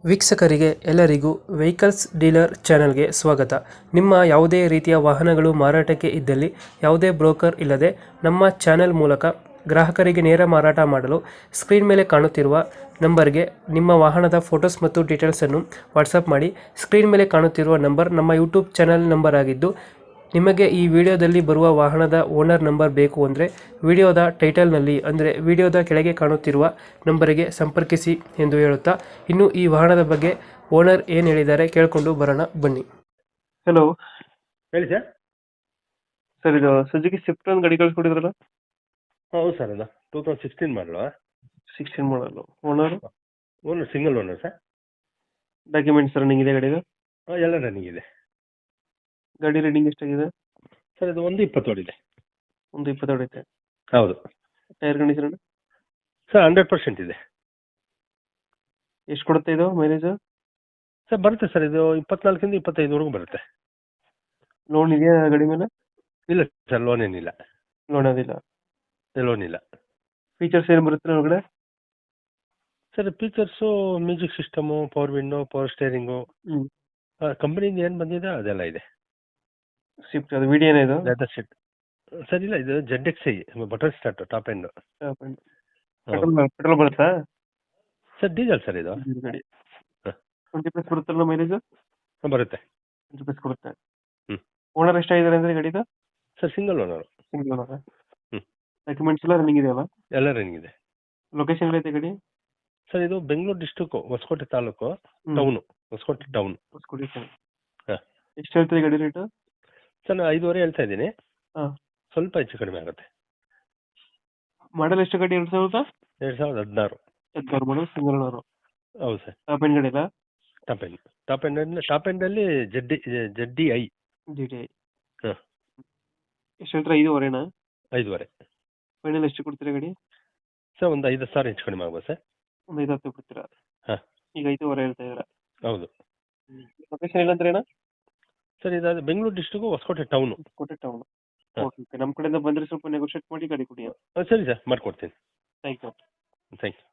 ವೀಕ್ಷಕರಿಗೆ ಎಲ್ಲರಿಗೂ vehicles dealer ಚಾನೆಲ್ಗೆ ಸ್ವಾಗತ. ನಿಮ್ಮ ಯಾವುದೇ ರೀತಿಯ ವಾಹನಗಳು ಮಾರಾಟಕ್ಕೆ ಇದ್ದಲ್ಲಿ ಯಾವುದೇ ಬ್ರೋಕರ್ ಇಲ್ಲದೆ ನಮ್ಮ ಚಾನೆಲ್ ಮೂಲಕ ಗ್ರಾಹಕರಿಗೆ ನೇರ ಮಾರಾಟ ಮಾಡಲು ಸ್ಕ್ರೀನ್ ಮೇಲೆ ಕಾಣುತ್ತಿರುವ ನಂಬರ್ಗೆ ನಿಮ್ಮ ವಾಹನದ ಫೋಟೋಸ್ ಮತ್ತು ಡೀಟೇಲ್ಸನ್ನು ವಾಟ್ಸಪ್ ಮಾಡಿ. ಸ್ಕ್ರೀನ್ ಮೇಲೆ ಕಾಣುತ್ತಿರುವ ನಂಬರ್ ನಮ್ಮ ಯೂಟ್ಯೂಬ್ ಚಾನೆಲ್ ನಂಬರ್ ಆಗಿದ್ದು, ನಿಮಗೆ ಈ ವಿಡಿಯೋದಲ್ಲಿ ಬರುವ ವಾಹನದ ಓನರ್ ನಂಬರ್ ಬೇಕು ಅಂದರೆ ವಿಡಿಯೋದ ಟೈಟಲ್ನಲ್ಲಿ ಅಂದರೆ ವಿಡಿಯೋದ ಕೆಳಗೆ ಕಾಣುತ್ತಿರುವ ನಂಬರಿಗೆ ಸಂಪರ್ಕಿಸಿ ಎಂದು ಹೇಳುತ್ತಾ, ಇನ್ನು ಈ ವಾಹನದ ಬಗ್ಗೆ ಓನರ್ ಏನು ಹೇಳಿದ್ದಾರೆ ಕೇಳಿಕೊಂಡು ಬರೋಣ ಬನ್ನಿ. ಹಲೋ ಹೇಳಿ ಸರ್. ಸರ್, ಇದು ಸುಜುಕಿ ಸ್ವಿಫ್ಟ್ ಒಂದು ಗಾಡಿ ಕಳಿಸ್ಕೊಟ್ಟಿದ್ರಲ್ಲ? ಹೌದು ಸರ್, ಅದು 2016 ಮಾಡಲು. 16 ಮಾಡಲು. Owner single owner sir. Documents running ಇದೆ ಗಾಡಿಗೆ? ಎಲ್ಲ ರನ್ನಿಂಗ್ ಇದೆ. ಗಾಡಿ ರನ್ನಿಂಗ್ ಎಷ್ಟಾಗಿದೆ ಸರ್? ಇದು 120 ಓಡಿದೆ. 20 ಹೊಡೆಯುತ್ತೆ. ಹೌದು ಟೈರ್ ಕಂಡೀಷನ್ ಸರ್ 100% ಇದೆ. ಎಷ್ಟು ಕೊಡುತ್ತೆ ಇದು ಮೈಲೇಜ್? ಸರ್ ಬರುತ್ತೆ ಸರ್, ಇದು 24 ಇಂದ 25 ಬರುತ್ತೆ. ಲೋನ್ ಇದೆಯಾ ಗಾಡಿ ಮೇಲೆ? ಇಲ್ಲ ಸರ್, ಲೋನ್ ಏನಿಲ್ಲ. ಲೋನ್ ಅದಿಲ್ಲ. ಲೋನ್ ಇಲ್ಲ. ಫೀಚರ್ಸ್ ಏನು ಬರುತ್ತೆ ಒಳಗಡೆ? Sir features music system, power window, power steering, ಕಂಪನಿಯಿಂದ ಏನು ಬಂದಿದೆ ಅದೆಲ್ಲ ಇದೆ. ಸ್ವಿಫ್ಟ್ ಅದು ವಿಡಿಯೋ ಏನಿದು? Leather seat sir. ಇಲ್ಲ, ಇದು ZXi button start top end. Petrol ಬರುತ್ತಾ ಸರ್? ಡೀಸೆಲ್ ಸರ್ ಇದು. ಗಾಡಿ ಹ. 20+ ಬರುತ್ತಲ್ಲ ಮೈಲೇಜ್? ಬರುತ್ತೆ. 20+ ಕೊಡುತ್ತೆ. ಹ್ಮ್. ಓನರ್ ಎಷ್ಟಾಗಿದ್ದಾರೆ ಅಂದ್ರೆ ಗಾಡಿದು? Sir single owner. Single owner. ಹ್ಮ್. ಡಾಕ್ಯುಮೆಂಟ್ಸ್ ಎಲ್ಲ ರನ್ನಿಂಗ್ ಇದೆಯಲ್ಲ? ಎಲ್ಲ ರನ್ನಿಂಗ್ ಇದೆ. ಲೊಕೇಶನ್ ಎಲ್ಲೈತೆ ಗಾಡಿ? ಸರ್ ಇದು Bengaluru district, Hosakote taluk, town, Hosakote town. ಹಾಂ. ಎಷ್ಟು ಹೇಳ್ತೀರಿ ಗಾಡಿ ರೇಟು? ಸರ್ ನಾನು 5.5 ಹೇಳ್ತಾ ಇದ್ದೀನಿ. ಹಾಂ. ಸ್ವಲ್ಪ ಹೆಚ್ಚು ಕಡಿಮೆ ಆಗುತ್ತೆ. ಮಾಡಲ್ ಎಷ್ಟು ಗಾಡಿ? 2016. 2016 ಮಾಡಲ್, ಸಿಂಗಲ್ ಓನರ್. ಹೌದು ಸರ್. ಟಾಪ್ ಎಂಡ್ ಗಾಡಿ ಇಲ್ಲ? ಟಾಪ್ ಎಂಡಲ್ಲಿ ZDi. GTI. ಹಾಂ. ಎಷ್ಟು ಹೇಳ್ತೀರಾ? 5.5ನಾ? 5.5. ಫೈನಲ್ ಎಷ್ಟು ಕೊಡ್ತೀರಾ ಗಾಡಿ? ಸರ್ ಒಂದು 5,000 ಹೆಚ್ಚು ಕಡಿಮೆ ಆಗ್ಬೋದು ಸರ್. ಒಂದು 5-10 ಕೊಡ್ತೀರಾ? ಹಾಂ. ಈಗ 5.5 ಹೇಳ್ತಾ ಇದ್ದೀರಾ? ಹೌದು. ಲೊಕೇಶನ್ ಇಲ್ಲಂದ್ರೆ ಅಣ್ಣ? ಸರ್ ಇದು ಬೆಂಗಳೂರು ಡಿಸ್ಟಿಕ್, ಹೊಸಕೋಟೆ ಟೌನು. ಕೋಟೆ ಟೌನ್. ಹಾಂ. ಓಕೆ, ನಮ್ಮ ಕಡೆಯಿಂದ ಬಂದರೆ ಸ್ವಲ್ಪ ನೆಗೋಷಿಯೇಟ್ ಮಾಡಿ ಗಾಡಿ ಕೊಡಿ. ಸರಿ ಸರ್, ಮಾಡಿಕೊಡ್ತೀನಿ. Thank you. Thank you.